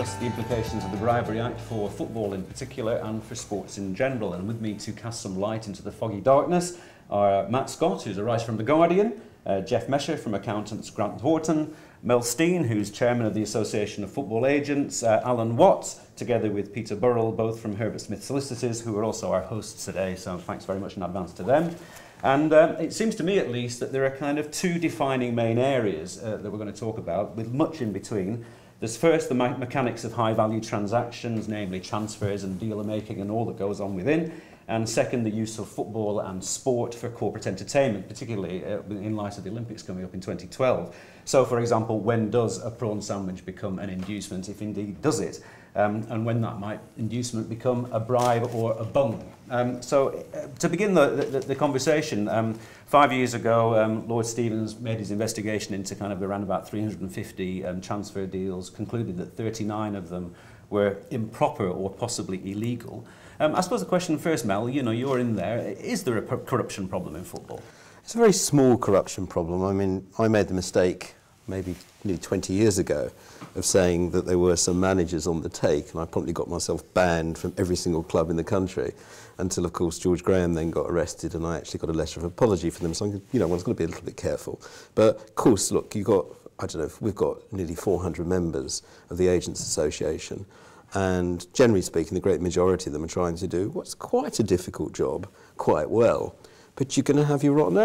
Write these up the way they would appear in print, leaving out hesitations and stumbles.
discuss the implications of the Bribery Act for football in particular and for sports in general. And with me to cast some light into the foggy darkness are Matt Scott, who's a writer from The Guardian, Jeff Mesher from accountants Grant Thornton, Mel Steen, who's chairman of the Association of Football Agents, Alan Watts, together with Peter Burrell, both from Herbert Smith Solicitors, who are also our hosts today, so thanks very much in advance to them. And it seems to me, at least, that there are kind of two defining main areas that we're going to talk about, with much in between. There's first the mechanics of high-value transactions, namely transfers and dealer-making and all that goes on within. And second, the use of football and sport for corporate entertainment, particularly in light of the Olympics coming up in 2012. So, for example, when does a prawn sandwich become an inducement, if indeed does it? And when that might inducement become a bribe or a bung. To begin the conversation, 5 years ago, Lord Stevens made his investigation into kind of around about 350 transfer deals, concluded that 39 of them were improper or possibly illegal. I suppose the question first, Mel, you know, you're in there. Is there a corruption problem in football? It's a very small corruption problem. I mean, I made the mistake maybe nearly 20 years ago of saying that there were some managers on the take, and I promptly got myself banned from every single club in the country until, of course, George Graham then got arrested and I actually got a letter of apology for them. So, one's got to be a little bit careful. But, of course, look, you've got, I don't know, we've got nearly 400 members of the Agents Association. And generally speaking, the great majority of them are trying to do what's quite a difficult job quite well. But you're going to have your rotten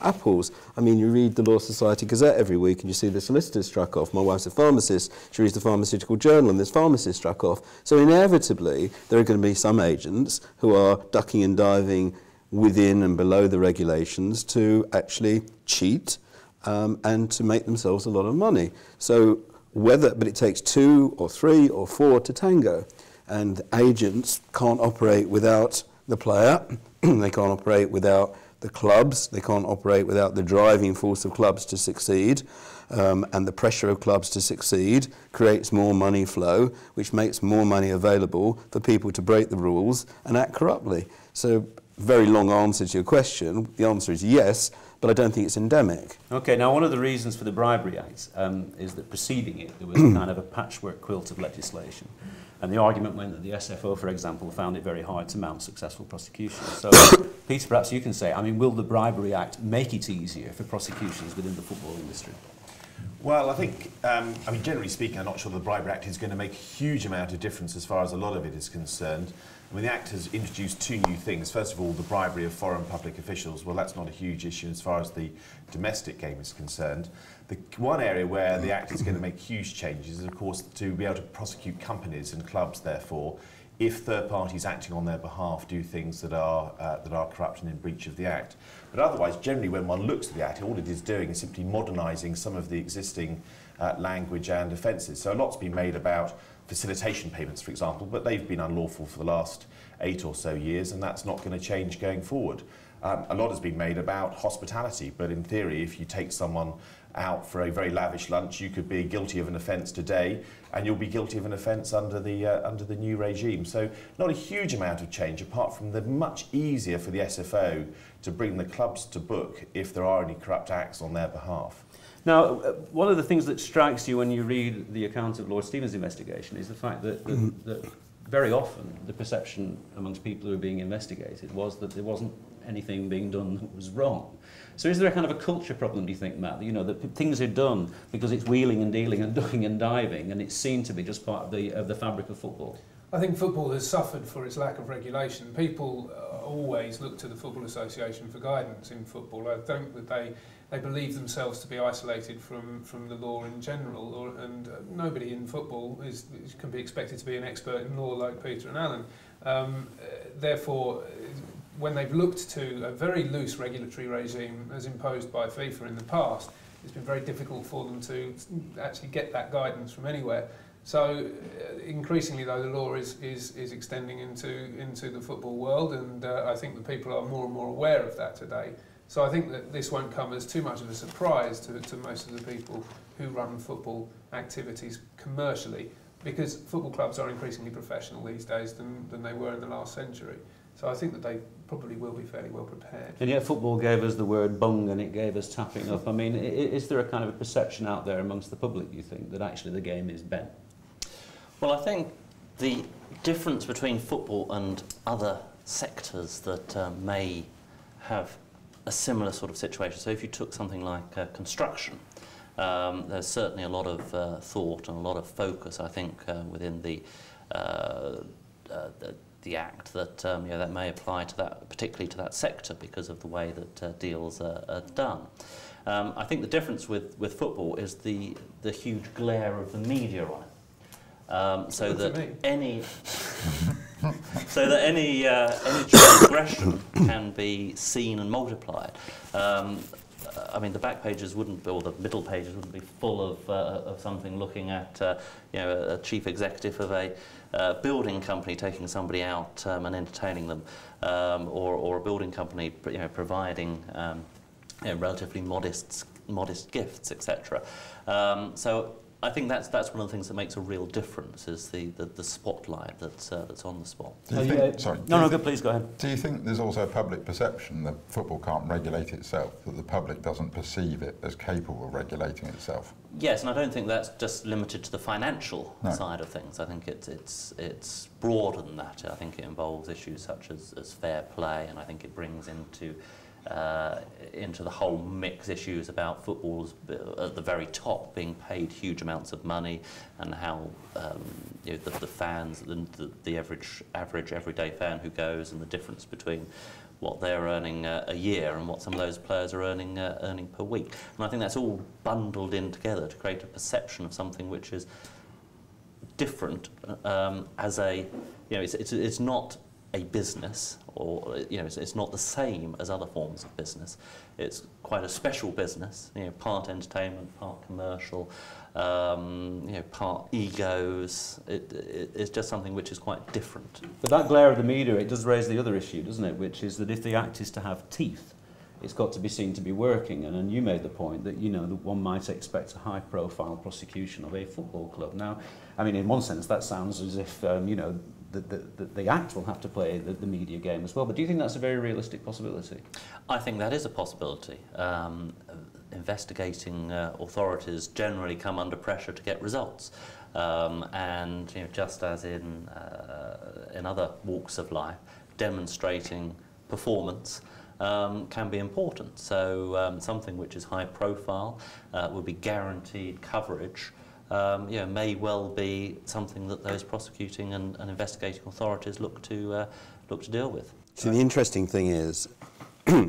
apples. I mean, you read the Law Society Gazette every week and you see the solicitors struck off. My wife's a pharmacist. She reads the Pharmaceutical Journal and there's pharmacists struck off. So inevitably, there are going to be some agents who are ducking and diving within and below the regulations to actually cheat and to make themselves a lot of money. So but it takes 2 or 3 or 4 to tango, and agents can't operate without the player, they can't operate without the clubs, they can't operate without the driving force of clubs to succeed, and the pressure of clubs to succeed creates more money flow, which makes more money available for people to break the rules and act corruptly. So, very long answer to your question. The answer is yes, but I don't think it's endemic. Okay, now one of the reasons for the Bribery Act is that preceding it there was kind of a patchwork quilt of legislation. And the argument went that the SFO, for example, found it very hard to mount successful prosecutions. So, Peter, perhaps you can say, I mean, will the Bribery Act make it easier for prosecutions within the football industry? Well, I think, generally speaking, I'm not sure the Bribery Act is going to make a huge amount of difference as far as a lot of it is concerned. I mean, the Act has introduced 2 new things. First of all, the bribery of foreign public officials. Well, that's not a huge issue as far as the domestic game is concerned. The one area where the Act is going to make huge changes is, of course, to be able to prosecute companies and clubs, therefore, if third parties acting on their behalf do things that are corrupt and in breach of the Act. But otherwise, generally, when one looks at the Act, all it is doing is simply modernising some of the existing language and offences. So a lot's been made about facilitation payments, for example, but they've been unlawful for the last 8 or so years, and that's not going to change going forward. A lot has been made about hospitality, but in theory, if you take someone out for a very lavish lunch, you could be guilty of an offence today, and you'll be guilty of an offence under the new regime. So not a huge amount of change, apart from the much easier for the SFO to bring the clubs to book if there are any corrupt acts on their behalf. Now, one of the things that strikes you when you read the account of Lord Stevens' investigation is the fact that very often the perception amongst people who are being investigated was that there wasn't anything being done that was wrong. So is there a kind of a culture problem, do you think, Matt, that things are done because it's wheeling and dealing and ducking and diving and it's seen to be just part of the fabric of football? I think football has suffered for its lack of regulation. People always look to the Football Association for guidance in football. I don't that they believe themselves to be isolated from the law in general, and nobody in football can be expected to be an expert in law like Peter and Alan. Therefore, when they've looked to a very loose regulatory regime as imposed by FIFA in the past, it's been very difficult for them to actually get that guidance from anywhere. So increasingly, though, the law is extending into the football world, and I think that people are more and more aware of that today. So I think that this won't come as too much of a surprise to most of the people who run football activities commercially, because football clubs are increasingly professional these days than they were in the last century. So I think that they probably will be fairly well prepared. And yet football gave us the word bung and it gave us tapping up. I mean, is there a kind of a perception out there amongst the public, you think, that actually the game is bent? Well, I think the difference between football and other sectors that may have a similar sort of situation. So if you took something like construction, there's certainly a lot of thought and a lot of focus, I think, within the Act that that may apply to that, particularly to that sector, because of the way that deals are done. I think the difference with football is the huge glare of the media on it. So that any transgression can be seen and multiplied. I mean, the back pages wouldn't, or the middle pages wouldn't be full of something looking at a chief executive of a building company taking somebody out and entertaining them, or a building company providing relatively modest gifts, etc. So I think that's one of the things that makes a real difference, is the spotlight that's on the spot. Please go ahead. Do you think there's also a public perception that football can't regulate itself, that the public doesn't perceive it as capable of regulating itself? Yes, and I don't think that's just limited to the financial side of things. I think it's broader than that. I think it involves issues such as fair play, and I think it brings into the whole mix issues about football's at the very top being paid huge amounts of money, and how the fans, the average everyday fan who goes, and the difference between what they're earning a year and what some of those players are earning per week. And I think that's all bundled in together to create a perception of something which is different, as a it's not a business, or it's not the same as other forms of business. It's quite a special business, part entertainment, part commercial, part egos. It's just something which is quite different. But that glare of the media, it does raise the other issue, doesn't it? Which is that if the Act is to have teeth, it's got to be seen to be working. And you made the point that that one might expect a high-profile prosecution of a football club. Now, I mean, in one sense, that sounds as if the Act will have to play the media game as well. But do you think that's a very realistic possibility? I think that is a possibility. Investigating authorities generally come under pressure to get results, and just as in other walks of life, demonstrating performance can be important. So something which is high profile, will be guaranteed coverage, may well be something that those prosecuting and investigating authorities look to deal with. See, the interesting thing is,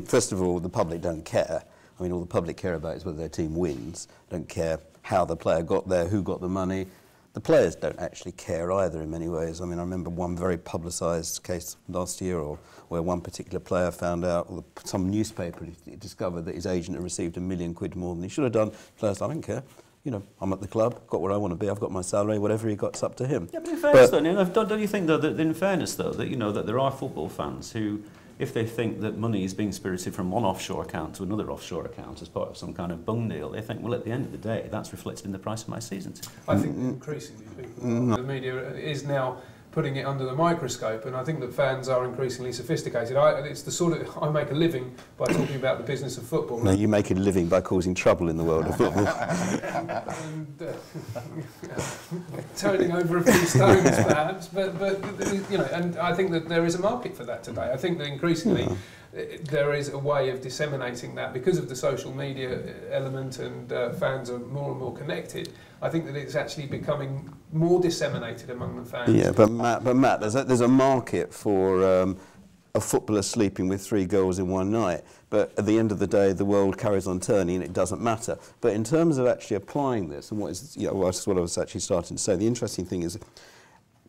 first of all, the public don't care. I mean, all the public care about is whether their team wins. Don't care how the player got there, who got the money. The players don't actually care either in many ways. I mean, I remember one very publicised case last year, where one particular player found out, or some newspaper discovered that his agent had received £1 million more than he should have done. The players, I don't care. I'm at the club, got where I want to be, I've got my salary, whatever he got, it's up to him. Yeah, but in fairness, don't you think, though, that in fairness, though, that there are football fans who, if they think that money is being spirited from one offshore account to another offshore account as part of some kind of bung deal, they think, well, at the end of the day, that's reflected in the price of my season ticket. I think increasingly the media is now putting it under the microscope, and I think that fans are increasingly sophisticated. It's the sort of, I make a living by talking about the business of football. No, you make a living by causing trouble in the world of football. And, turning over a few stones, perhaps, but and I think that there is a market for that today. I think that increasingly there is a way of disseminating that because of the social media element, and fans are more and more connected. I think that it's actually becoming more disseminated among the fans. Yeah, but Matt, there's a market for a footballer sleeping with 3 girls in one night. But at the end of the day, the world carries on turning, and it doesn't matter. But in terms of actually applying this, and that's what I was actually starting to say. The interesting thing is,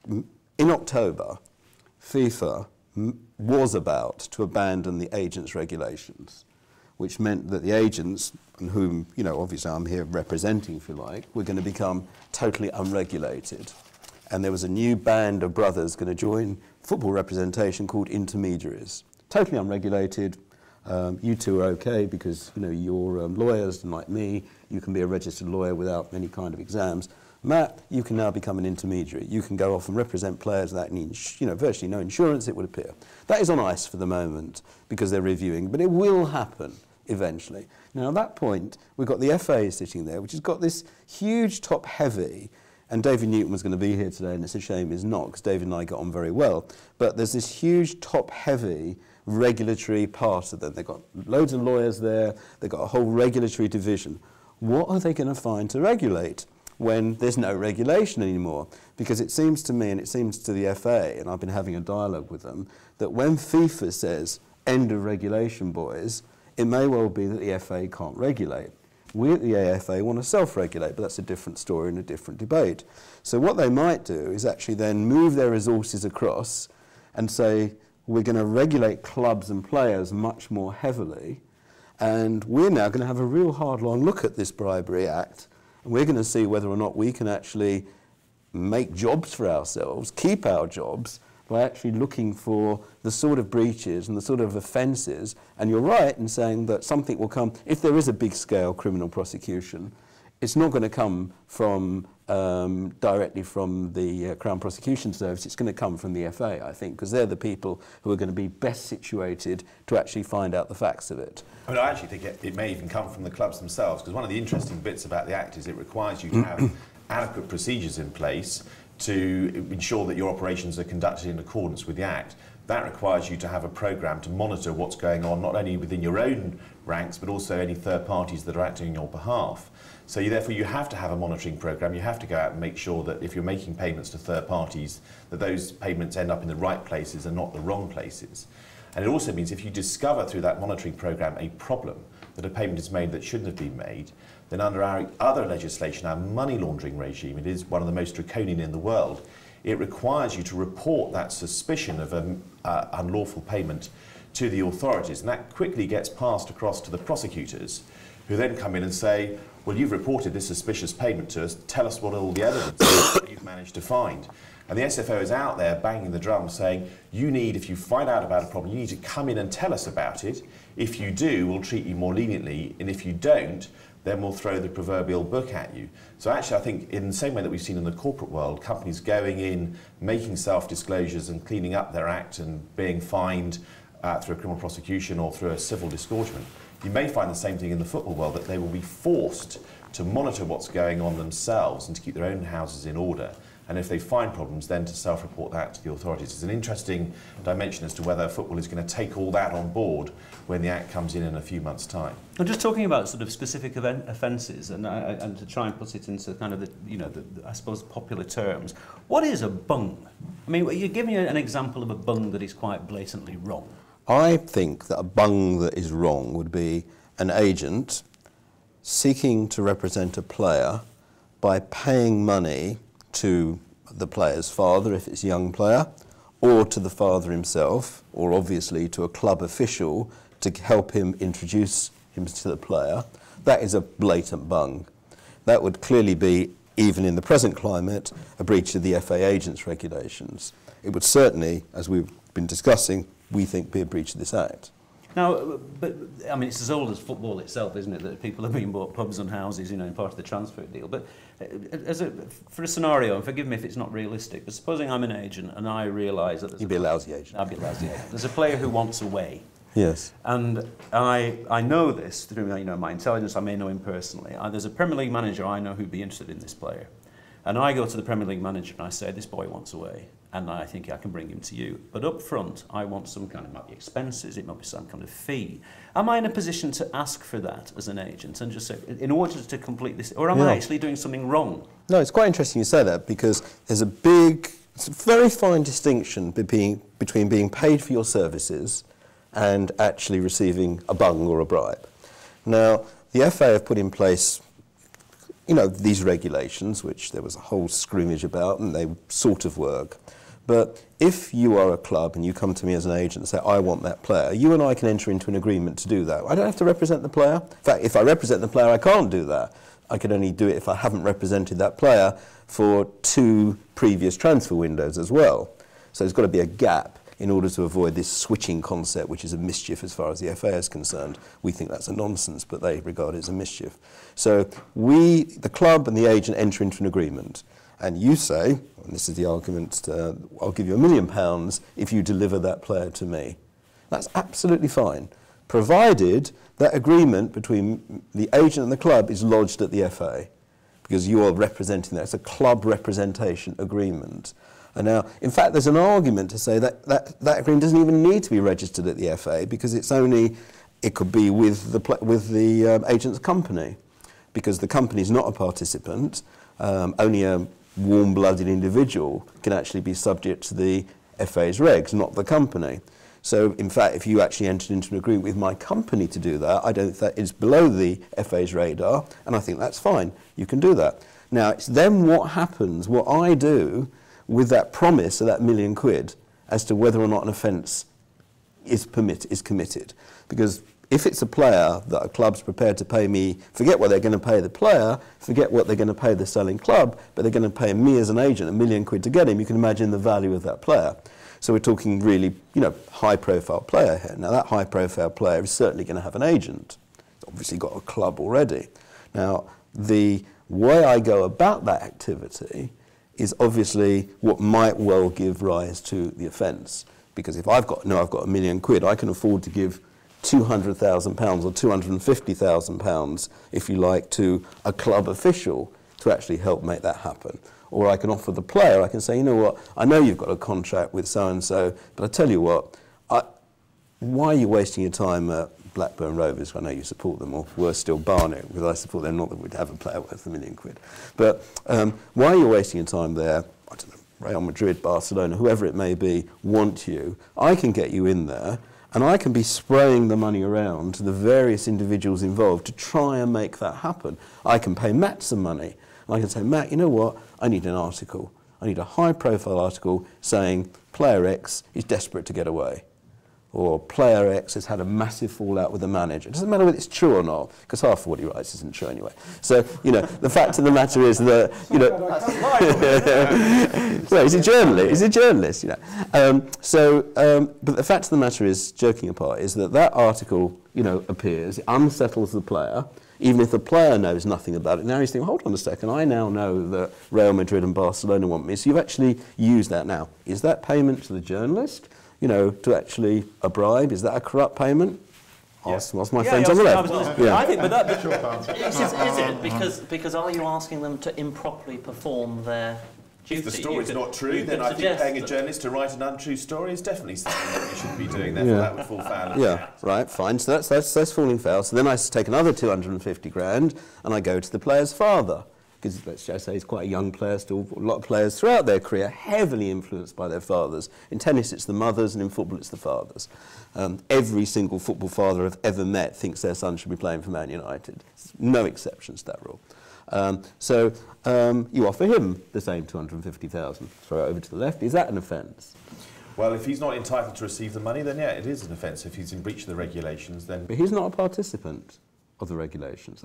in October, FIFA was about to abandon the agents' regulations, which meant that the agents, and whom, obviously I'm here representing, if you like, were going to become totally unregulated. And there was a new band of brothers going to join football representation called intermediaries. Totally unregulated. You two are okay because, you're lawyers, and like me, you can be a registered lawyer without any kind of exams. Matt, you can now become an intermediary. You can go off and represent players without any, virtually no insurance, it would appear. That is on ice for the moment because they're reviewing, but it will happen eventually. Now, at that point, we've got the FA sitting there, which has got this huge top-heavy and David Newton was going to be here today, and it's a shame he's not, because David and I got on very well, but there's this huge top-heavy regulatory part of them. They've got loads of lawyers there, they've got a whole regulatory division. What are they going to find to regulate when there's no regulation anymore? Because it seems to me, and it seems to the FA, and I've been having a dialogue with them, that when FIFA says, end of regulation, boys, it may well be that the FA can't regulate. We at the AFA want to self-regulate, but that's a different story and a different debate. So what they might do is actually then move their resources across and say, we're going to regulate clubs and players much more heavily, and we're now going to have a real hard-line look at this Bribery Act, and we're going to see whether or not we can actually make jobs for ourselves, keep our jobs, by actually looking for the sort of breaches and the sort of offences. And you're right in saying that something will come, if there is a big-scale criminal prosecution, it's not going to come from directly from the Crown Prosecution Service, it's going to come from the FA, I think, because they're the people who are going to be best situated to actually find out the facts of it. I mean, I actually think it may even come from the clubs themselves, because one of the interesting bits about the Act is it requires you to have adequate procedures in place to ensure that your operations are conducted in accordance with the Act. That requires you to have a programme to monitor what's going on, not only within your own ranks, but also any third parties that are acting on your behalf. So therefore you have to have a monitoring programme. You have to go out and make sure that if you're making payments to third parties, that those payments end up in the right places and not the wrong places. And it also means if you discover through that monitoring programme a problem, that a payment is made that shouldn't have been made, then under our other legislation, our money laundering regime, it is one of the most draconian in the world, it requires you to report that suspicion of an unlawful payment to the authorities, and that quickly gets passed across to the prosecutors, who then come in and say, well, you've reported this suspicious payment to us, tell us what all the evidence is that you've managed to find. And the SFO is out there banging the drum saying, you need, if you find out about a problem, you need to come in and tell us about it. If you do, we'll treat you more leniently, and if you don't, then we'll throw the proverbial book at you. So actually I think in the same way that we've seen in the corporate world, companies going in, making self-disclosures and cleaning up their act and being fined through a criminal prosecution or through a civil disgorgement, you may find the same thing in the football world, that they will be forced to monitor what's going on themselves and to keep their own houses in order. And if they find problems, then to self-report that to the authorities. It's an interesting dimension as to whether football is going to take all that on board when the Act comes in a few months' time. I'm just talking about sort of specific offences, and to try and put it into kind of the, I suppose, popular terms. What is a bung? I mean, you give me an example of a bung that is quite blatantly wrong. I think that a bung that is wrong would be an agent seeking to represent a player by paying money to the player's father, if it's a young player, or to the father himself, or obviously to a club official to help him introduce him to the player. That is a blatant bung. That would clearly be, even in the present climate, a breach of the FA agents regulations. It would certainly, as we've been discussing, we think be a breach of this Act. Now, but I mean, it's as old as football itself, isn't it? That people have been bought pubs and houses, in part of the transfer deal. But for a scenario, and forgive me if it's not realistic, but supposing I'm an agent and I realise that there's You'd be a lousy agent. I'd be a lousy agent. There's a player who wants away. Yes. And I know this through my intelligence. I may know him personally. There's a Premier League manager I know who'd be interested in this player, and I go to the Premier League manager and I say, this boy wants away, and I think I can bring him to you. But up front, I want some kind of, it might be expenses, it might be some kind of fee. Am I in a position to ask for that as an agent and just say, in order to complete this, or am I actually doing something wrong? No, it's quite interesting you say that, because there's a very fine distinction between being paid for your services and actually receiving a bung or a bribe. Now, the FA have put in place these regulations, which there was a whole scrimmage about, and they sort of work. But if you are a club and you come to me as an agent and say, I want that player, you and I can enter into an agreement to do that. I don't have to represent the player. In fact, if I represent the player, I can't do that. I can only do it if I haven't represented that player for 2 previous transfer windows as well. So there's got to be a gap in order to avoid this switching concept, which is a mischief as far as the FA is concerned. We think that's a nonsense, but they regard it as a mischief. So the club and the agent enter into an agreement, and you say, and this is the argument, I'll give you £1 million if you deliver that player to me. That's absolutely fine, provided that agreement between the agent and the club is lodged at the FA. because you are representing that. It's a club representation agreement. And now, in fact, there's an argument to say that that agreement doesn't even need to be registered at the FA, because it could be with the agent's company, because the company is not a participant. Only a warm-blooded individual can actually be subject to the FA's regs, not the company. So, in fact, if you actually entered into an agreement with my company to do that, I don't think that is below the FA's radar, and I think that's fine. You can do that. Now, it's then what happens, what I do with that promise of that £1 million as to whether or not an offence is committed. Because if it's a player that a club's prepared to pay me, forget what they're going to pay the player, forget what they're going to pay the selling club, but they're going to pay me as an agent £1 million to get him, you can imagine the value of that player. So we're talking really, high-profile player here. Now, that high-profile player is certainly going to have an agent. It's obviously got a club already. Now, the way I go about that activity is obviously what might well give rise to the offence. Because if I've got £1 million, I can afford to give £200,000 or £250,000, if you like, to a club official to actually help make that happen. Or I can offer the player, I can say, you know what, I know you've got a contract with so-and-so, but I tell you what, why are you wasting your time at Blackburn Rovers? I know you support them, or worse still, Barnet, because I support them, not that we'd have a player worth £1 million. But why are you wasting your time there? I don't know, Real Madrid, Barcelona, whoever it may be, want you. I can get you in there, and I can be spraying the money around to the various individuals involved to try and make that happen. I can pay Matt some money. I can say, Matt, you know what? I need an article. I need a high-profile article saying player X is desperate to get away, or player X has had a massive fallout with the manager. It doesn't matter whether it's true or not, because half of what he writes isn't true anyway. So, the fact of the matter is that, well, he's a journalist, but the fact of the matter is, joking apart, is that article, appears, it unsettles the player, even if the player knows nothing about it. Now he's thinking, hold on a second, I now know that Real Madrid and Barcelona want me, so you've actually used that now. Is that payment to the journalist? To actually a bribe? Is that a corrupt payment? Ask my friends on the left. I think, but is it? Because are you asking them to improperly perform their duty? If the story's not true, then I think paying a journalist to write an untrue story is definitely something that you shouldn't be doing. Therefore, that would fall foul. Yeah, right, fine. So that's falling foul. So then I take another 250 grand and I go to the player's father. Because let's just say he's quite a young player still. A lot of players throughout their career heavily influenced by their fathers. In tennis it's the mothers, and in football it's the fathers. Every single football father I've ever met thinks their son should be playing for Man United. No exceptions to that rule. So you offer him the same 250,000. Throw it over to the left. Is that an offence? Well, if he's not entitled to receive the money, then yeah, it is an offence. If he's in breach of the regulations, then... But he's not a participant of the regulations.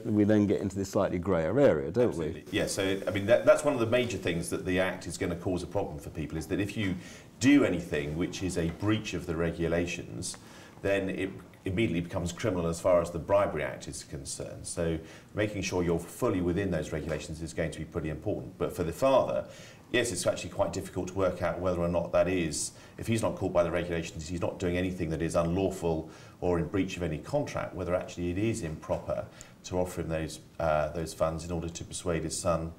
We then get into this slightly greyer area, don't Absolutely. we? Yeah, so I mean that's one of the major things that the Act is going to cause a problem for people, is that if you do anything which is a breach of the regulations, then it immediately becomes criminal as far as the Bribery Act is concerned. So making sure you're fully within those regulations is going to be pretty important. But for the father, yes, it's actually quite difficult to work out whether or not that is, if he's not caught by the regulations, he's not doing anything that is unlawful or in breach of any contract, whether actually it is improper to offer him those funds in order to persuade his son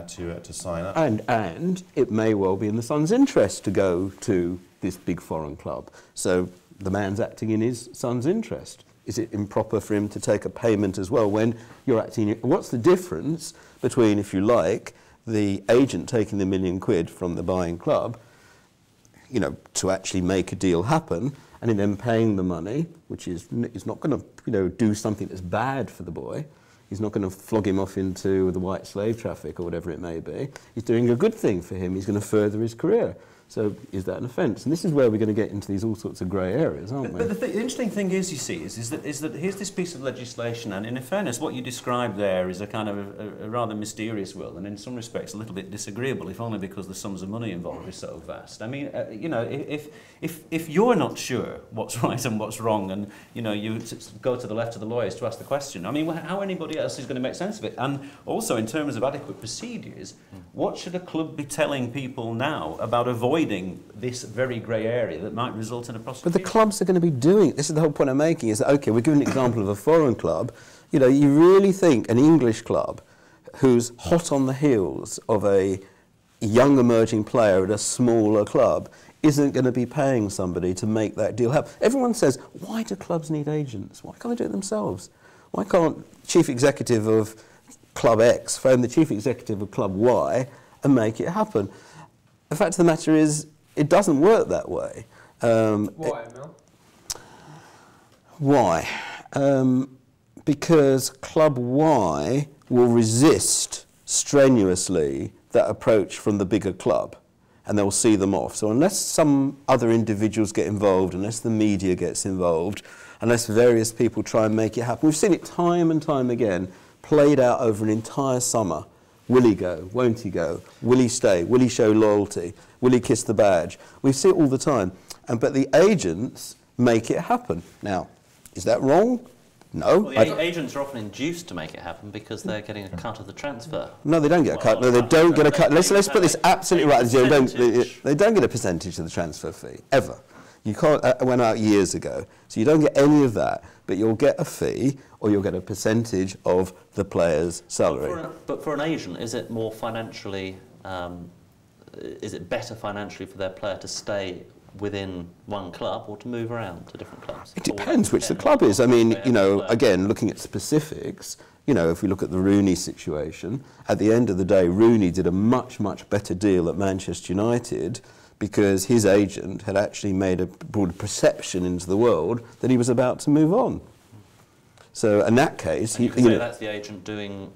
to sign up. And it may well be in the son's interest to go to this big foreign club. So the man's acting in his son's interest. Is it improper for him to take a payment as well when you're acting? What's the difference between, if you like, the agent taking the £1 million from the buying club, to actually make a deal happen, and then paying the money, which is not going to, do something that's bad for the boy. He's not going to flog him off into the white slave traffic or whatever it may be. He's doing a good thing for him. He's going to further his career. So is that an offence? And this is where we're going to get into these all sorts of grey areas, aren't we? But the interesting thing is, you see, is that here's this piece of legislation, and in fairness, what you described there is a kind of a rather mysterious will, and in some respects a little bit disagreeable, if only because the sums of money involved is so vast. I mean, if you're not sure what's right and what's wrong, and you go to the left of the lawyers to ask the question, I mean, how anybody else is going to make sense of it? And also, in terms of adequate procedures, what should a club be telling people now about avoiding this very grey area that might result in a prosecution? But the clubs are going to be doing it. This is the whole point I'm making, is that, OK, we're giving an example of a foreign club. You really think an English club who's hot on the heels of a young emerging player at a smaller club isn't going to be paying somebody to make that deal happen. Everyone says, why do clubs need agents? Why can't they do it themselves? Why can't chief executive of Club X phone the chief executive of Club Y and make it happen? The fact of the matter is, it doesn't work that way. Why, Mel? Why? Because Club Y will resist strenuously that approach from the bigger club, and they'll see them off. So unless some other individuals get involved, unless the media gets involved, unless various people try and make it happen, we've seen it time and time again, played out over an entire summer. Will he go? Won't he go? Will he stay? Will he show loyalty? Will he kiss the badge? We see it all the time. But the agents make it happen. Now, is that wrong? No. Well, the agents are often induced to make it happen because they're getting a cut of the transfer. No, they don't get a cut. No, they don't get a cut. Let's put this absolutely right. They don't get a percentage of the transfer fee, ever. You can't, went out years ago. So you don't get any of that, but you'll get a fee or you'll get a percentage of the player's salary. But for an agent, is it more financially, is it better financially for their player to stay within one club or to move around to different clubs? It depends which the club is. I mean, you know, again, looking at specifics, you know, if we look at the Rooney situation, at the end of the day, Rooney did a much, much better deal at Manchester United because his agent had actually made a broad perception into the world that he was about to move on. So in that case, you can say that's the agent doing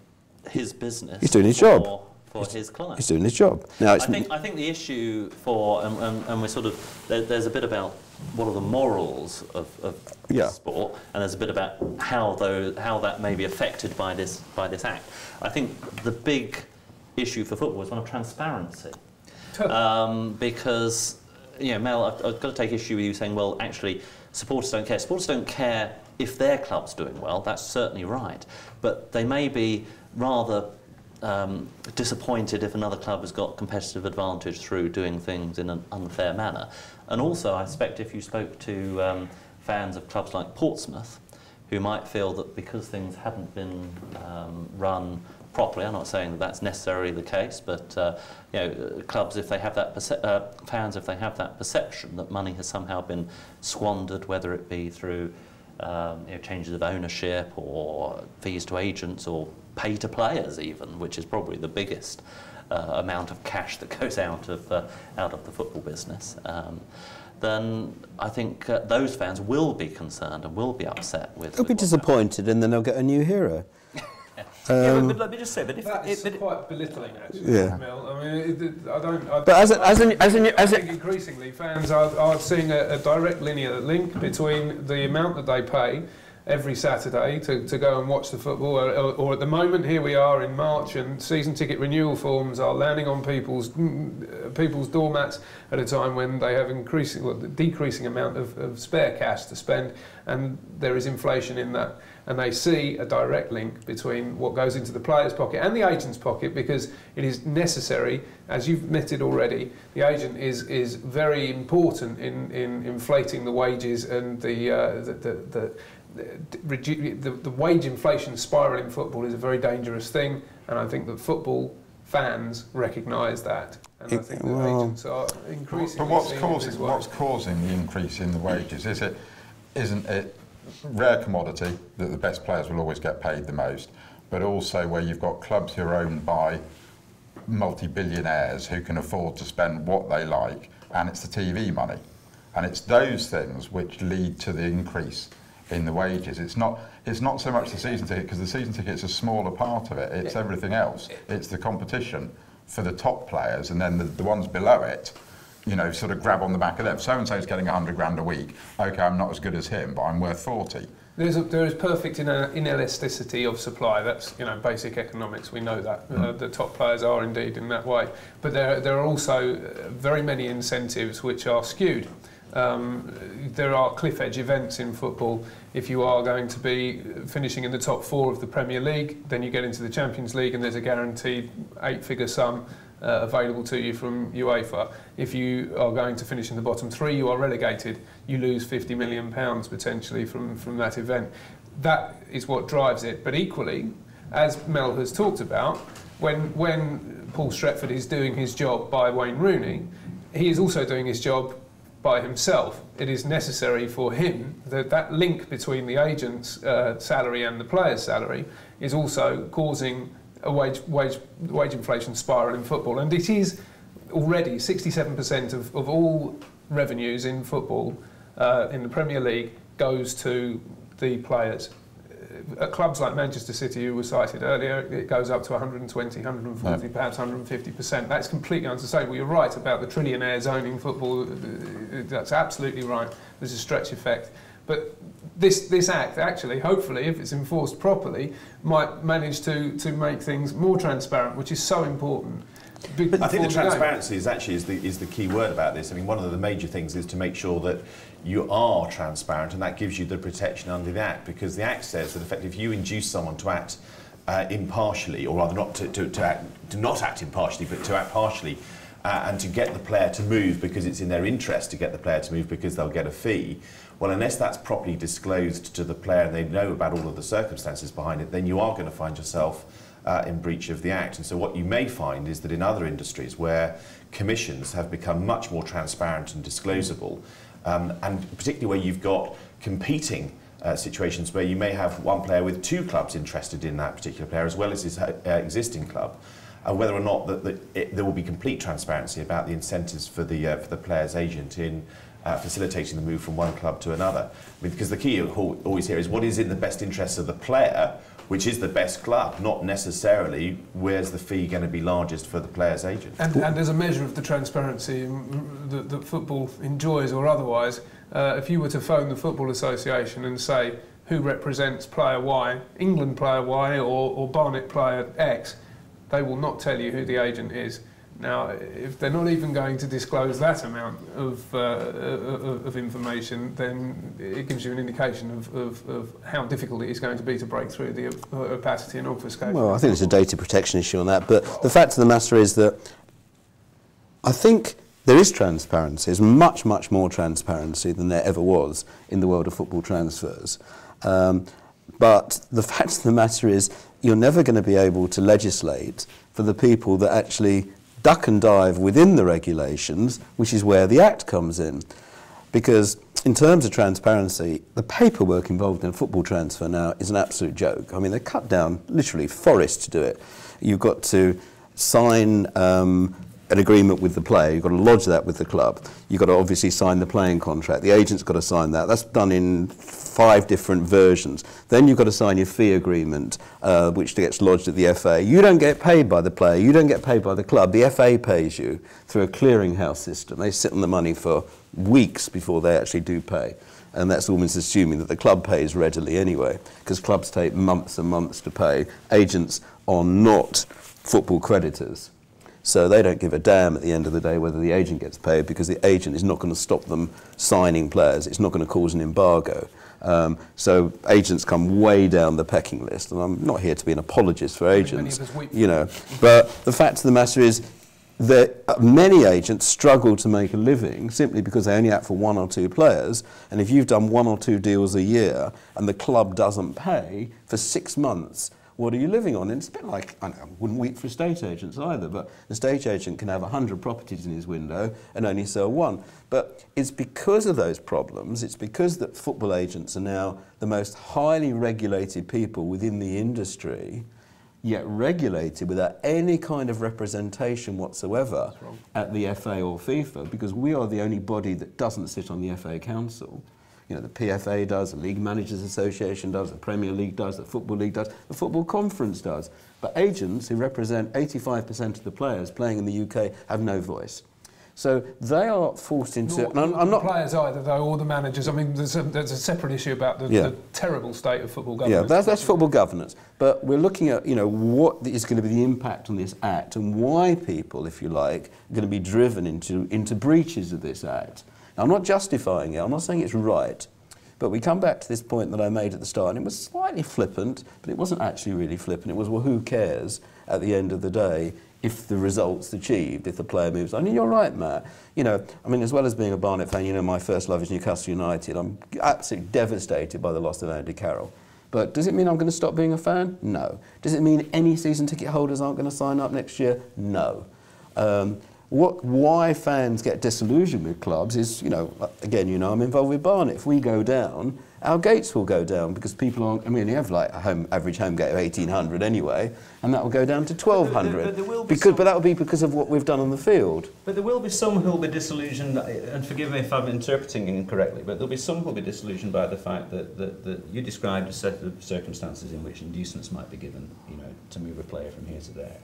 his business. He's doing his job. For his client. He's doing his job. Now, I think the issue for, and we're sort of, there's a bit about what are the morals of sport, and there's a bit about how that may be affected by this act. I think the big issue for football is one of transparency. Because, you know, Mel, I've got to take issue with you saying, well, actually, supporters don't care. Supporters don't care if their club's doing well, that's certainly right. But they may be rather disappointed if another club has got competitive advantage through doing things in an unfair manner. And also, I suspect if you spoke to fans of clubs like Portsmouth, who might feel that because things hadn't been run properly, I'm not saying that that's necessarily the case, but you know, clubs, if they have that fans, if they have that perception that money has somehow been squandered, whether it be through you know, changes of ownership or fees to agents or pay to players even, which is probably the biggest amount of cash that goes out of the football business, then I think those fans will be concerned and will be upset with. They'll be disappointed, and then they'll get a new hero. Yeah, but let me just say, but if that's quite belittling, actually. Yeah. Mel. I mean, I don't. But I think increasingly fans are seeing a direct linear link between the amount that they pay every Saturday to go and watch the football, or at the moment here we are in March and season ticket renewal forms are landing on people's doormats at a time when they have decreasing amount of spare cash to spend, and there is inflation in that, and they see a direct link between what goes into the player's pocket and the agent's pocket, because it is necessary, as you've admitted already, the agent is very important in inflating the wages and the wage inflation spiral in football is a very dangerous thing, and I think that football fans recognise that, and I think that agents are increasingly. But what's causing the increase in the wages? Isn't it rare commodity that the best players will always get paid the most, but also where you've got clubs who are owned by multi-billionaires who can afford to spend what they like, and it's the TV money, and it's those things which lead to the increase in the wages. It's not so much the season ticket, because the season ticket's a smaller part of it. It's everything else. It's the competition for the top players, and then the ones below it, you know, sort of grab on the back of them. So and so's getting 100 grand a week. Okay, I'm not as good as him, but I'm worth 40. There is perfect inelasticity of supply. That's, you know, basic economics. We know that the top players are indeed in that way. But there are also very many incentives which are skewed. There are cliff edge events in football. If you are going to be finishing in the top 4 of the Premier League, then you get into the Champions League and there's a guaranteed 8-figure sum available to you from UEFA. If you are going to finish in the bottom 3, you are relegated. You lose £50 million potentially from that event. That is what drives it. But equally, as Mel has talked about, when Paul Stretford is doing his job by Wayne Rooney, he is also doing his job by himself. It is necessary for him that link between the agent's salary and the player's salary is also causing a wage inflation spiral in football. And it is already 67% of all revenues in football in the Premier League goes to the players. At clubs like Manchester City, who was cited earlier, it goes up to 120, 140, perhaps 150%. That's completely unsustainable. You're right about the trillionaires owning football. That's absolutely right. There's a stretch effect. But this Act, actually, hopefully, if it's enforced properly, might manage to make things more transparent, which is so important. But I think the transparency is the key word about this. I mean, one of the major things is to make sure that you are transparent, and that gives you the protection under the Act, because the Act says that effectively if you induce someone to act impartially, or rather not to not act impartially, but to act partially, and to get the player to move because it's in their interest to get the player to move because they'll get a fee, well, unless that's properly disclosed to the player and they know about all of the circumstances behind it, then you are going to find yourself in breach of the Act. And so what you may find is that in other industries where commissions have become much more transparent and disclosable, and particularly where you've got competing situations where you may have one player with two clubs interested in that particular player as well as his existing club, whether or not there will be complete transparency about the incentives for the player's agent in facilitating the move from one club to another. I mean, because the key always here is what is in the best interest of the player, which is the best club, not necessarily where's the fee going to be largest for the player's agent. And there's a measure of the transparency that football enjoys or otherwise. If you were to phone the Football Association and say who represents player Y, England player Y or Barnet player X, they will not tell you who the agent is. Now, if they're not even going to disclose that amount of information, then it gives you an indication of how difficult it is going to be to break through the opacity and obfuscation. Well, I think there's a data protection issue on that, but the fact of the matter is that I think there is transparency. There's much, much more transparency than there ever was in the world of football transfers. But the fact of the matter is you're never going to be able to legislate for the people that actually duck and dive within the regulations, which is where the Act comes in. Because in terms of transparency, the paperwork involved in a football transfer now is an absolute joke. I mean, they cut down literally forests to do it. You've got to sign an agreement with the player, you've got to lodge that with the club, you've got to obviously sign the playing contract, the agent's got to sign that. That's done in 5 different versions. Then you've got to sign your fee agreement, which gets lodged at the FA. You don't get paid by the player, you don't get paid by the club. The FA pays you through a clearinghouse system. They sit on the money for weeks before they actually do pay. And that's almost assuming that the club pays readily anyway, because clubs take months and months to pay. Agents are not football creditors. So they don't give a damn at the end of the day whether the agent gets paid, because the agent is not going to stop them signing players. It's not going to cause an embargo. So agents come way down the pecking list, and I'm not here to be an apologist for agents, you know. But the fact of the matter is that many agents struggle to make a living simply because they only act for 1 or 2 players. And if you've done 1 or 2 deals a year and the club doesn't pay for 6 months, what are you living on? And it's a bit like, I wouldn't weep for estate agents either, but an estate agent can have 100 properties in his window and only sell 1. But it's because of those problems, it's because that football agents are now the most highly regulated people within the industry, yet regulated without any kind of representation whatsoever at the FA or FIFA, because we are the only body that doesn't sit on the FA Council. You know, the PFA does, the League Managers Association does, the Premier League does, the Football League does, the Football Conference does. But agents who represent 85% of the players playing in the UK have no voice. So they are forced into... I'm not players either, though, or the managers. I mean, there's a separate issue about the terrible state of football governance. Yeah, that's football governance. But we're looking at, you know, what is going to be the impact on this Act and why people, if you like, are going to be driven into breaches of this Act. Now, I'm not justifying it, I'm not saying it's right, but we come back to this point that I made at the start, and it was slightly flippant, but it wasn't actually really flippant. It was, well, who cares at the end of the day if the result's achieved, if the player moves on? And you're right, Matt. You know, I mean, as well as being a Barnet fan, you know, my first love is Newcastle United. I'm absolutely devastated by the loss of Andy Carroll. But does it mean I'm going to stop being a fan? No. Does it mean any season ticket holders aren't going to sign up next year? No. Why fans get disillusioned with clubs is, again, I'm involved with Barnet. If we go down, our gates will go down because people aren't. I mean, you have like average home gate of 1,800 anyway, and that will go down to 1,200. But that will be because of what we've done on the field. But there will be some who will be disillusioned, and forgive me if I'm interpreting incorrectly, but there'll be some who will be disillusioned by the fact that you described a set of circumstances in which inducements might be given, to move a player from here to there,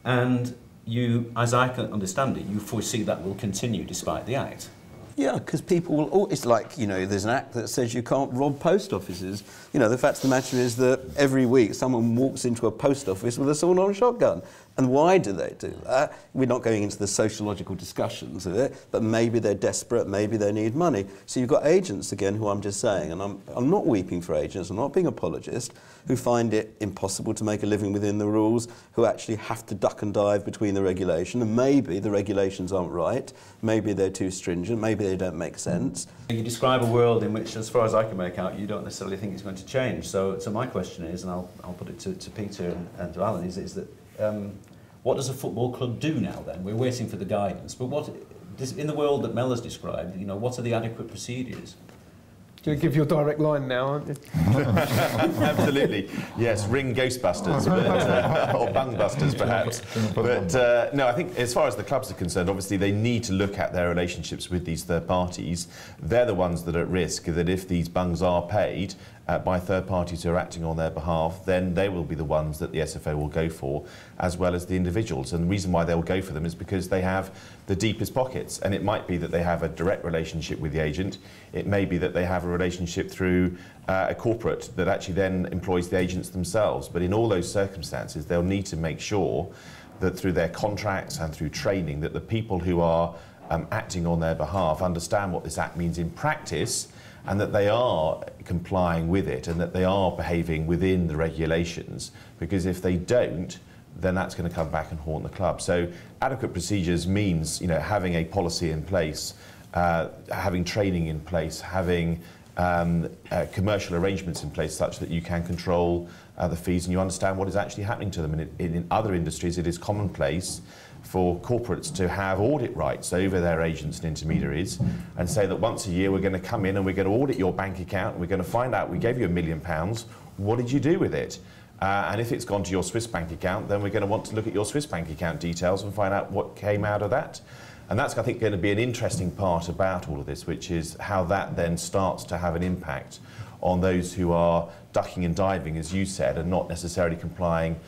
and you, as I can understand it, you foresee that will continue despite the Act. Yeah, because people will. It's like, there's an act that says you can't rob post offices. The fact of the matter is that every week someone walks into a post office with a sawn-on shotgun. And why do they do that? We're not going into the sociological discussions of it, but maybe they're desperate, maybe they need money. So you've got agents, again, who I'm just saying, and I'm not weeping for agents, I'm not being apologist, who find it impossible to make a living within the rules, who actually have to duck and dive between the regulation, and maybe the regulations aren't right, maybe they're too stringent, maybe they don't make sense. You describe a world in which, as far as I can make out, you don't necessarily think it's going to change. So my question is, and I'll put it to Peter and to Alan, is that what does a football club do now then? We're waiting for the guidance, but in the world that Mel has described, what are the adequate procedures? Do you give your direct line now, aren't you? Absolutely. Yes, ring Ghostbusters, or Bungbusters perhaps. But no, I think as far as the clubs are concerned, obviously they need to look at their relationships with these third parties. They're the ones that are at risk, that if these bungs are paid by third parties who are acting on their behalf, then they will be the ones that the SFO will go for, as well as the individuals. And the reason why they'll go for them is because they have the deepest pockets. And it might be that they have a direct relationship with the agent. It may be that they have a relationship through a corporate that actually then employs the agents themselves. But in all those circumstances, they'll need to make sure that through their contracts and through training, that the people who are acting on their behalf understand what this Act means in practice, and that they are complying with it and that they are behaving within the regulations, because if they don't, then that's going to come back and haunt the club. So adequate procedures means having a policy in place, having training in place, having commercial arrangements in place such that you can control the fees and you understand what is actually happening to them. And in other industries it is commonplace for corporates to have audit rights over their agents and intermediaries and say that once a year we're going to come in and we're going to audit your bank account and we're going to find out we gave you £1 million, what did you do with it? And if it's gone to your Swiss bank account, then we're going to want to look at your Swiss bank account details and find out what came out of that. And that's, I think, going to be an interesting part about all of this, which is how that then starts to have an impact on those who are ducking and diving, as you said, and not necessarily complying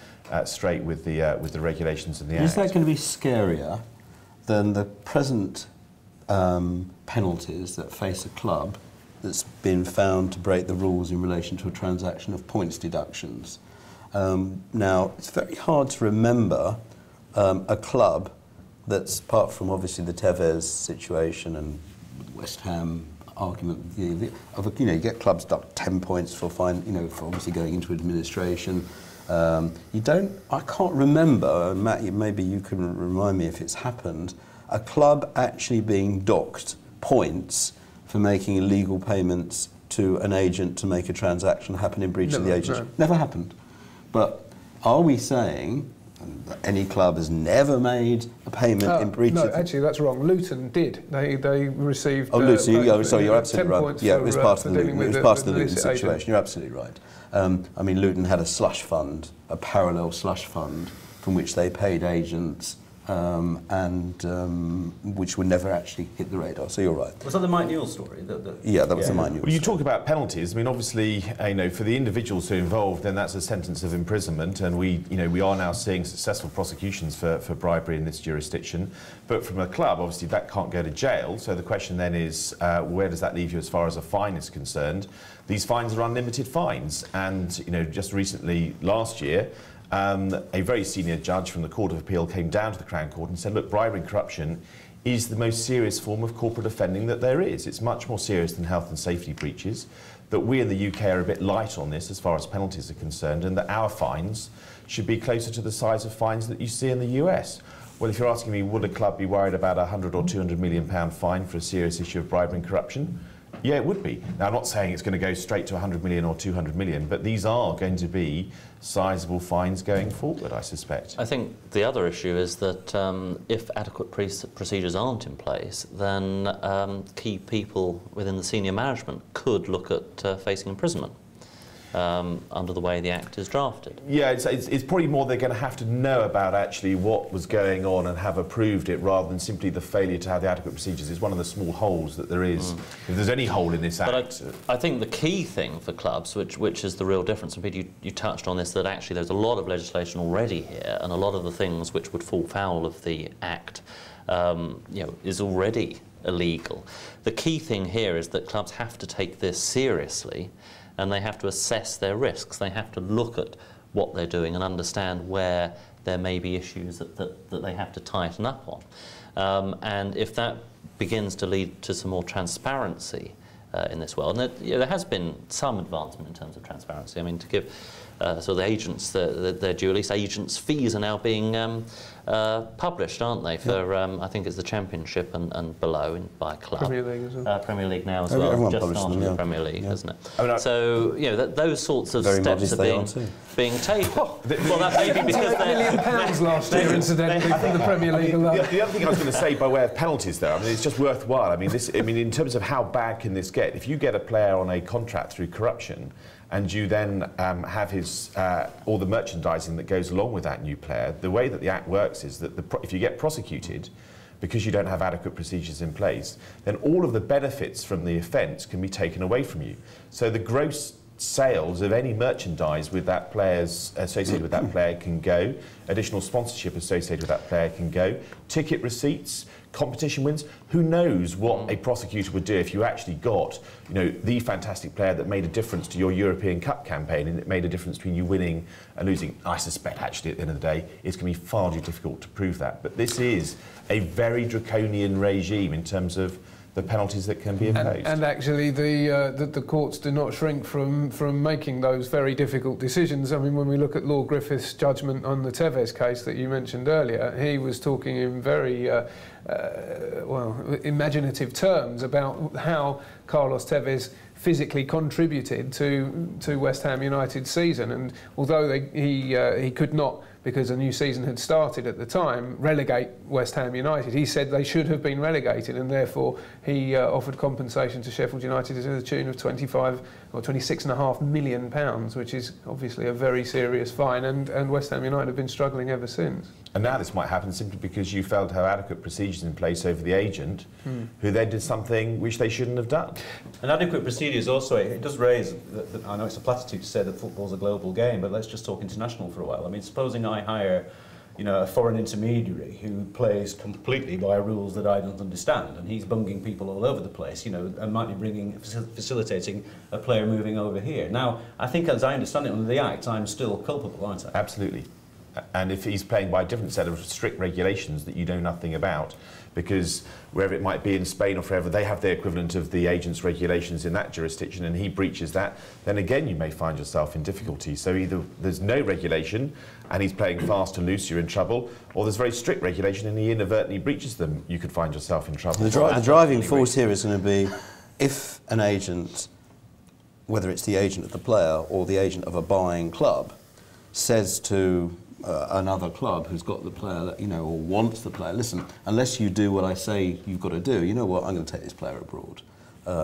straight with the regulations and the Act. Is that going to be scarier than the present penalties that face a club that's been found to break the rules in relation to a transaction of points deductions? Now, it's very hard to remember a club that's, apart from obviously the Tevez situation and West Ham argument, you get clubs docked 10 points for fine, for obviously going into administration. I can't remember, Matt, maybe you can remind me if it's happened, a club actually being docked points for making illegal payments to an agent to make a transaction happen in breach of the agent. No. Never happened. But are we saying that any club has never made a payment in breach of... No, actually that's wrong. Luton did. They received... Oh, Luton, sorry, you're absolutely 10 right. points Yeah, it was part of the dealing Luton, with it was part of the the Luton illicit situation. agent. You're absolutely right. I mean, Luton had a slush fund, a parallel slush fund, from which they paid agents which would never actually hit the radar. So you're right. Was that the Mike Newell story? Yeah, that was the Mike Newell Well, you story. talk about penalties. I mean, obviously, for the individuals who are involved, then that's a sentence of imprisonment, and we are now seeing successful prosecutions for bribery in this jurisdiction. But from a club, obviously, that can't go to jail. So the question then is, where does that leave you as far as a fine is concerned? These fines are unlimited fines, and just recently, last year, a very senior judge from the Court of Appeal came down to the Crown Court and said, look, bribery and corruption is the most serious form of corporate offending that there is. It's much more serious than health and safety breaches, that we in the UK are a bit light on this as far as penalties are concerned, and that our fines should be closer to the size of fines that you see in the US. Well, if you're asking me, would a club be worried about a £100 or £200 million fine for a serious issue of bribery and corruption? Yeah, it would be. Now, I'm not saying it's going to go straight to 100 million or 200 million, but these are going to be sizable fines going forward, I suspect. I think the other issue is that if adequate procedures aren't in place, then key people within the senior management could look at facing imprisonment. Under the way the Act is drafted. Yeah, it's probably more they're going to have to know about actually what was going on and have approved it, rather than simply the failure to have the adequate procedures. It's one of the small holes that there is. If there's any hole in this Act... But I think the key thing for clubs, which is the real difference, and Peter, you touched on this, that actually there's a lot of legislation already here, and a lot of the things which would fall foul of the Act is already illegal. The key thing here is that clubs have to take this seriously, and they have to assess their risks. They have to look at what they're doing and understand where there may be issues that they have to tighten up on. And if that begins to lead to some more transparency in this world, and there has been some advancement in terms of transparency. I mean, to give so the agents their due, at least agents' fees are now being published, aren't they? For I think it's the Championship and below by club. Premier League as well. Premier League now as well. Everyone Just publishes started them, the Premier League, hasn't it? I mean, so those sorts of Very steps modest are they are too. being taken. Well, that may be because £8 million last year, incidentally, from the Premier League alone. The other thing I was going to say by way of penalties, though, I mean, it's just worthwhile. I mean, in terms of how bad can this get? If you get a player on a contract through corruption, and you then have his all the merchandising that goes along with that new player, the way that the Act works is that if you get prosecuted because you don't have adequate procedures in place, then all of the benefits from the offence can be taken away from you. So the gross sales of any merchandise with that player's associated with that player can go, additional sponsorship associated with that player can go, ticket receipts, competition wins. Who knows what a prosecutor would do if you actually got, the fantastic player that made a difference to your European Cup campaign, and it made a difference between you winning and losing. I suspect actually at the end of the day it's going to be far too difficult to prove that. But this is a very draconian regime in terms of the penalties that can be imposed. And actually the courts do not shrink from making those very difficult decisions. I mean, when we look at Lord Griffith's judgment on the Tevez case that you mentioned earlier, he was talking in very imaginative terms about how Carlos Tevez physically contributed to West Ham United's season, and although he could not, because a new season had started at the time, relegate West Ham United, he said they should have been relegated, and therefore he offered compensation to Sheffield United to the tune of £26.5 million, which is obviously a very serious fine, and West Ham United have been struggling ever since. And now this might happen simply because you failed to have adequate procedures in place over the agent, who then did something which they shouldn't have done. And adequate procedures also, it does raise, I know it's a platitude to say that football's a global game, but let's just talk international for a while. I mean, supposing I hire a foreign intermediary who plays completely by rules that I don't understand, and he's bunging people all over the place, and might be facilitating a player moving over here. Now, I think as I understand it under the Act, I'm still culpable, aren't I? Absolutely. And if he's playing by a different set of strict regulations that you know nothing about, because wherever it might be in Spain or forever, they have the equivalent of the agent's regulations in that jurisdiction, and he breaches that, then again you may find yourself in difficulty. So either there's no regulation and he's playing fast and loose, you're in trouble, or there's very strict regulation and he inadvertently breaches them, you could find yourself in trouble. The driving force here is going to be if an agent, whether it's the agent of the player or the agent of a buying club, says to another club who's got the player, or wants the player, listen, unless you do what I say you've got to do, you know what, I'm going to take this player abroad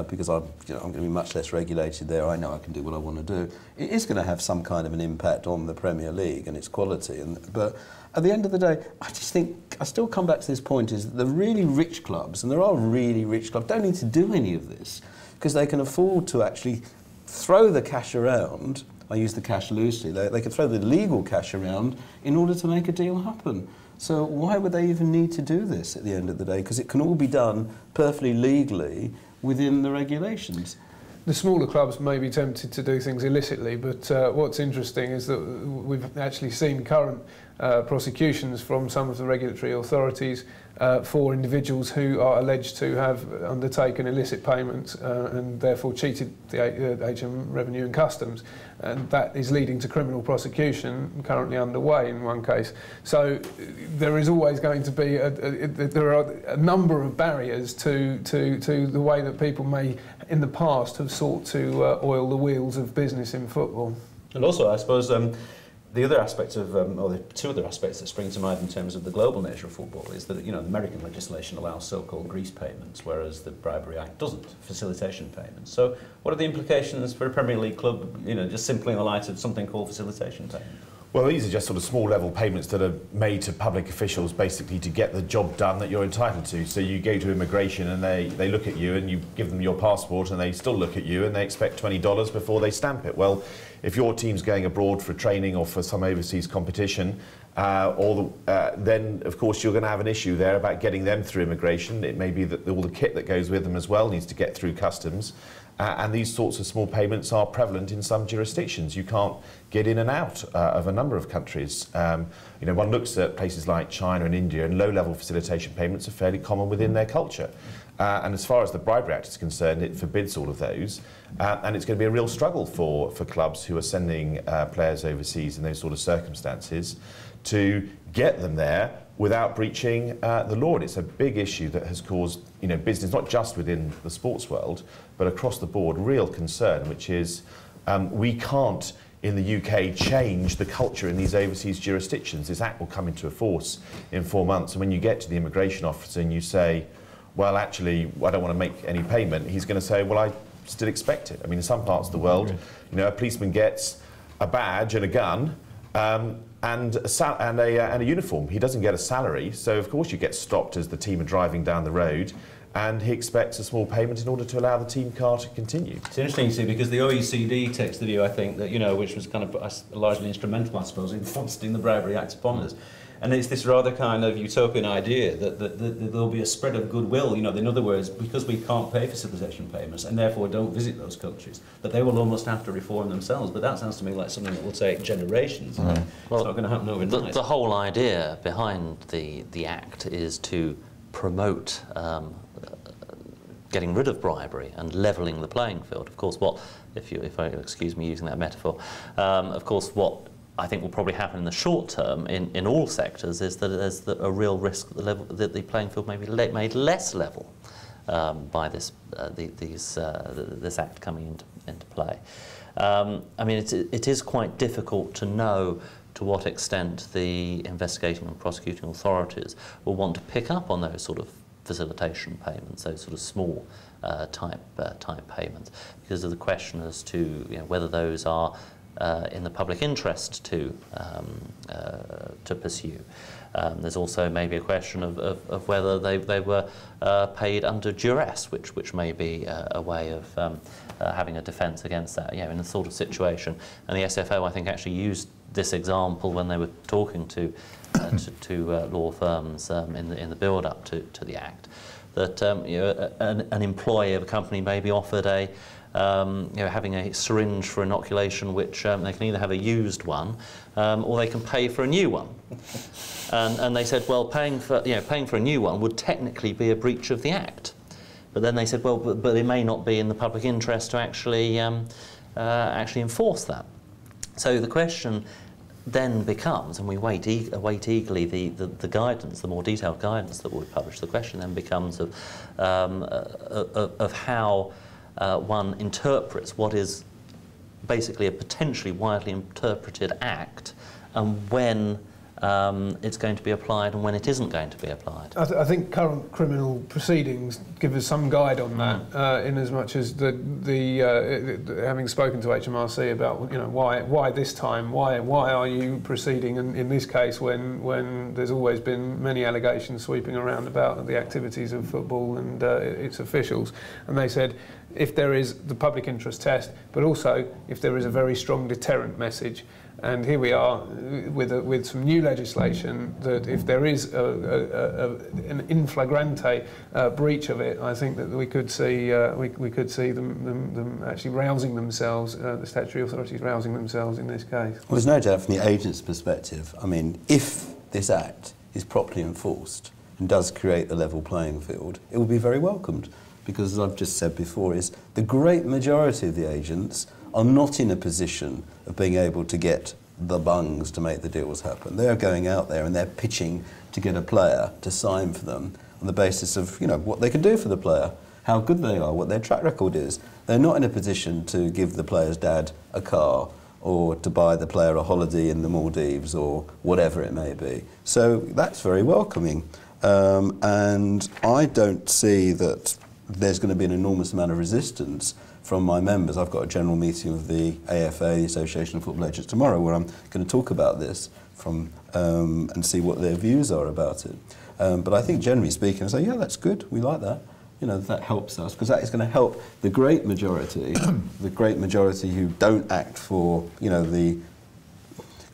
because I'm going to be much less regulated there. I know I can do what I want to do. It is going to have some kind of an impact on the Premier League and its quality. But at the end of the day, I just think, I still come back to this point, is that the really rich clubs, and there are really rich clubs, don't need to do any of this because they can afford to actually throw the cash around. I use the cash loosely. They could throw the legal cash around in order to make a deal happen. So why would they even need to do this at the end of the day? Because it can all be done perfectly legally within the regulations. The smaller clubs may be tempted to do things illicitly, but what's interesting is that we've actually seen current prosecutions from some of the regulatory authorities for individuals who are alleged to have undertaken illicit payments and therefore cheated the HM Revenue and Customs, and that is leading to criminal prosecution currently underway in one case. So there is always going to be there are a number of barriers to the way that people may in the past have sought to oil the wheels of business in football. And also, I suppose, the other aspect of, or the two other aspects that spring to mind in terms of the global nature of football is that, you know, the American legislation allows so-called grease payments, whereas the Bribery Act doesn't, facilitation payments. So what are the implications for a Premier League club, you know, just simply in the light of something called facilitation payment? Well, these are just sort of small level payments that are made to public officials basically to get the job done that you're entitled to. So you go to immigration and they look at you and you give them your passport and they still look at you and they expect $20 before they stamp it. Well, if your team's going abroad for training or for some overseas competition, then of course you're going to have an issue there about getting them through immigration. It may be that all the kit that goes with them as well needs to get through customs. And these sorts of small payments are prevalent in some jurisdictions. You can't get in and out of a number of countries. You know, one looks at places like China and India, and low-level facilitation payments are fairly common within their culture. And as far as the Bribery Act is concerned, it forbids all of those. And it's going to be a real struggle for clubs who are sending players overseas in those sort of circumstances to get them there without breaching the law. And it's a big issue that has caused, you know, business, not just within the sports world, but across the board, real concern, which is we can't, in the UK, change the culture in these overseas jurisdictions. This Act will come into force in 4 months, and when you get to the immigration officer and you say, well, actually, I don't want to make any payment, he's going to say, well, I still expect it. I mean, in some parts of the world, you know, a policeman gets a badge and a gun, and a uniform. He doesn't get a salary, so of course you get stopped as the team are driving down the road, and he expects a small payment in order to allow the team car to continue. It's interesting, you see, because the OECD takes the view, I think, that, you know, which was kind of largely instrumental, I suppose, in foisting the Bribery Act upon us. And it's this rather kind of utopian idea that there'll be a spread of goodwill, you know, in other words, because we can't pay facilitation payments and therefore don't visit those countries, that they will almost have to reform themselves. But that sounds to me like something that will take generations. Well, it's not going to happen overnight. The whole idea behind the Act is to promote getting rid of bribery and levelling the playing field. Of course, if I excuse me using that metaphor, of course, what I think will probably happen in the short term in all sectors is that there's a real risk that the playing field may be made less level by this Act coming into play. I mean, it is quite difficult to know to what extent the investigating and prosecuting authorities will want to pick up on those sort of facilitation payments, those sort of small type payments, because of the question as to, you know, whether those are in the public interest to pursue. There's also maybe a question of whether they were paid under duress, which may be a way of having a defence against that, you know, in a sort of situation. And the SFO, I think, actually used this example when they were talking to law firms in the build-up to the Act, that you know, an employee of a company may be offered a you know, having a syringe for inoculation, which they can either have a used one or they can pay for a new one. And they said, well, paying for a new one would technically be a breach of the Act. But then they said, well, but it may not be in the public interest to actually enforce that. So the question then becomes, and we await eagerly the guidance, the more detailed guidance that will be published. The question then becomes of how one interprets what is basically a potentially widely interpreted act, and when it's going to be applied and when it isn't going to be applied. I think current criminal proceedings give us some guide on that, in as much as having spoken to HMRC about, you know, why this time, why are you proceeding in this case when there's always been many allegations sweeping around about the activities of football and its officials, and they said if there is the public interest test, but also if there is a very strong deterrent message. And here we are with some new legislation that if there is an in flagrante breach of it, I think that we could see them actually rousing themselves, the statutory authorities rousing themselves in this case. Well, there's no doubt from the agent's perspective. I mean, if this Act is properly enforced and does create the level playing field, it will be very welcomed, because as I've just said before, is the great majority of the agents are not in a position of being able to get the bungs to make the deals happen. They're going out there and they're pitching to get a player to sign for them on the basis of, you know, what they can do for the player, how good they are, what their track record is. They're not in a position to give the player's dad a car or to buy the player a holiday in the Maldives or whatever it may be. So that's very welcoming. And I don't see that there's going to be an enormous amount of resistance from my members. I've got a general meeting of the AFA, the Association of Football Agents, tomorrow, where I'm going to talk about this and see what their views are about it. But I think generally speaking, I say, yeah, that's good, we like that. You know, that helps us, because that is going to help the great majority, the great majority who don't act for, you know, the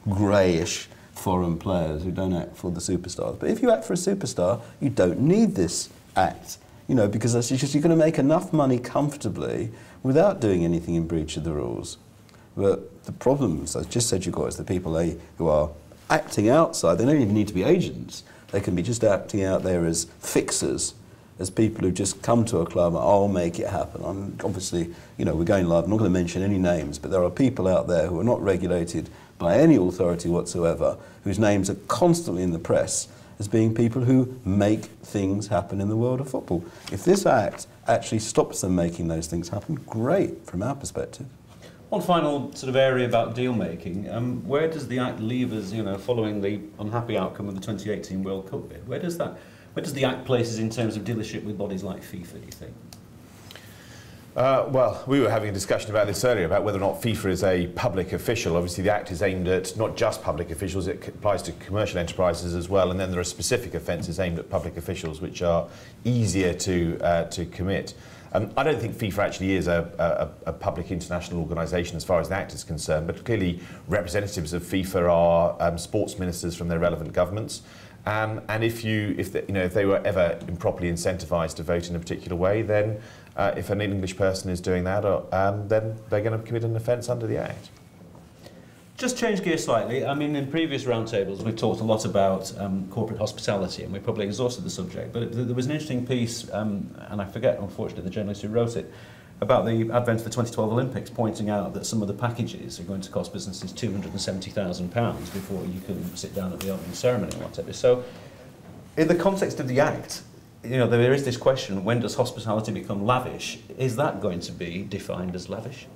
greyish foreign players, who don't act for the superstars. But if you act for a superstar, you don't need this Act. You know, because that's just, you're going to make enough money comfortably without doing anything in breach of the rules. But the problem, as I just said, you've got is the people who are acting outside. They don't even need to be agents. They can be just acting out there as fixers, as people who just come to a club and, I'll make it happen. Obviously, you know, we're going live. I'm not going to mention any names, but there are people out there who are not regulated by any authority whatsoever, whose names are constantly in the press as being people who make things happen in the world of football. If this Act actually stops them making those things happen, great from our perspective. One final sort of area about deal making. Where does the Act leave us, you know, following the unhappy outcome of the 2018 World Cup bid? Where does the Act place us in terms of dealership with bodies like FIFA, do you think? Well, we were having a discussion about this earlier, about whether or not FIFA is a public official. Obviously, the Act is aimed at not just public officials, it applies to commercial enterprises as well, and then there are specific offences aimed at public officials which are easier to commit. I don't think FIFA actually is a public international organisation as far as the Act is concerned, but clearly representatives of FIFA are sports ministers from their relevant governments. And if they were ever improperly incentivised to vote in a particular way, then if an English person is doing that, then they're going to commit an offence under the Act. Just change gears slightly. I mean, in previous roundtables, we've talked a lot about corporate hospitality, and we probably exhausted the subject. But there was an interesting piece, and I forget, unfortunately, the journalist who wrote it, about the advent of the 2012 Olympics, pointing out that some of the packages are going to cost businesses £270,000 before you can sit down at the opening ceremony and whatever. So, in the context of the Act, you know, there is this question: when does hospitality become lavish? Is that going to be defined as lavish?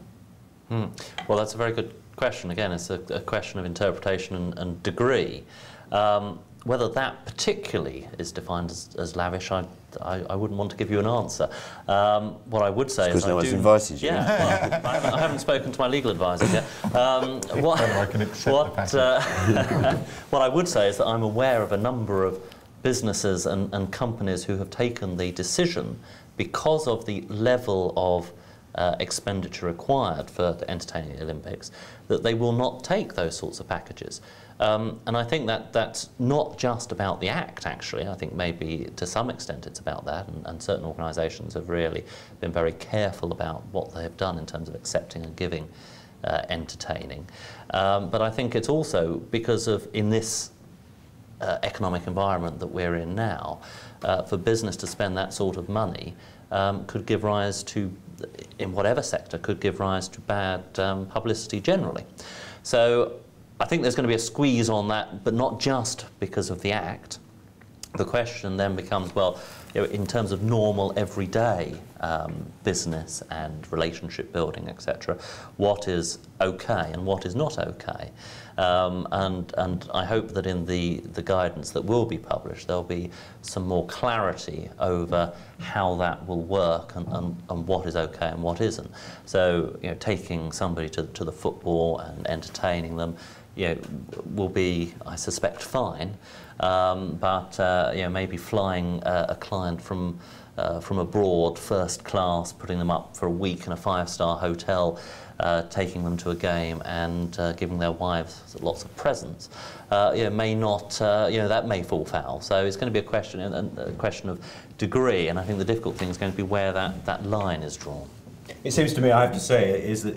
Well, that's a very good question. Again, it's a question of interpretation and degree. Whether that particularly is defined as lavish, I wouldn't want to give you an answer. What I would say is because no one's invited you. Yeah, well, I haven't spoken to my legal advisor yet. What I would say is that I'm aware of a number of businesses and companies who have taken the decision, because of the level of expenditure required for entertaining the Olympics, that they will not take those sorts of packages. And I think that's not just about the Act, actually. I think maybe to some extent it's about that, and certain organisations have really been very careful about what they have done in terms of accepting and giving entertaining. But I think it's also because of, in this economic environment that we're in now, for business to spend that sort of money could give rise to, in whatever sector, could give rise to bad publicity generally. So I think there's going to be a squeeze on that, but not just because of the Act. The question then becomes, well, you know, in terms of normal, everyday business and relationship building, etc., what is okay and what is not okay? And I hope that in the guidance that will be published, there'll be some more clarity over how that will work and what is okay and what isn't. So, you know, taking somebody to the football and entertaining them, you know, will be, I suspect, fine. But you know, maybe flying a client from from abroad, first class, putting them up for a week in a 5-star hotel, taking them to a game and giving their wives lots of presents, may not, that may fall foul. So it's going to be a question of degree, and I think the difficult thing is going to be where that line is drawn. It seems to me, I have to say, is that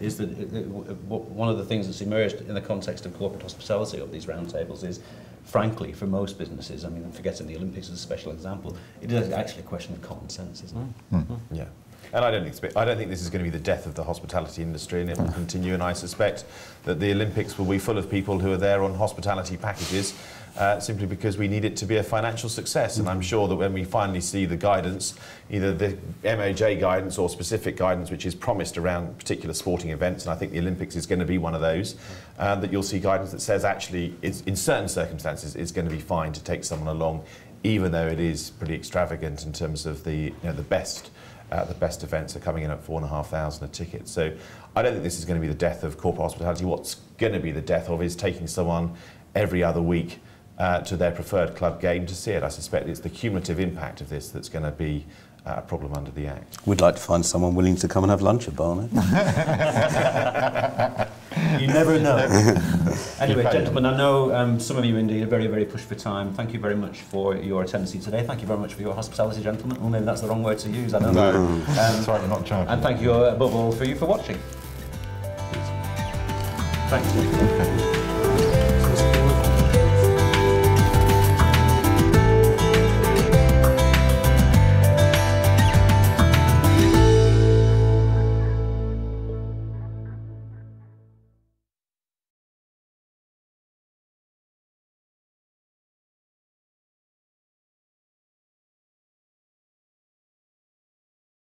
one of the things that's emerged in the context of corporate hospitality of these roundtables is, frankly, for most businesses, I mean, I'm forgetting the Olympics as a special example, it is actually a question of common sense, isn't it? Mm. Yeah. And I don't think this is going to be the death of the hospitality industry, and it will continue. And I suspect that the Olympics will be full of people who are there on hospitality packages, simply because we need it to be a financial success. And I'm sure that when we finally see the guidance, either the MOJ guidance or specific guidance which is promised around particular sporting events, and I think the Olympics is going to be one of those, that you'll see guidance that says actually, in certain circumstances, it's going to be fine to take someone along, even though it is pretty extravagant in terms of the best events are coming in at $4,500 a ticket. So I don't think this is going to be the death of corporate hospitality. What's going to be the death of is taking someone every other week to their preferred club game to see it. I suspect it's the cumulative impact of this that's going to be a problem under the Act. We'd like to find someone willing to come and have lunch at Barnet. You never know. Anyway, gentlemen, I know some of you indeed are very, very pushed for time. Thank you very much for your attendance today. Thank you very much for your hospitality, gentlemen. Well, maybe that's the wrong word to use, I don't know. That's right, we're not joking. And thank you above all for watching. Thank you.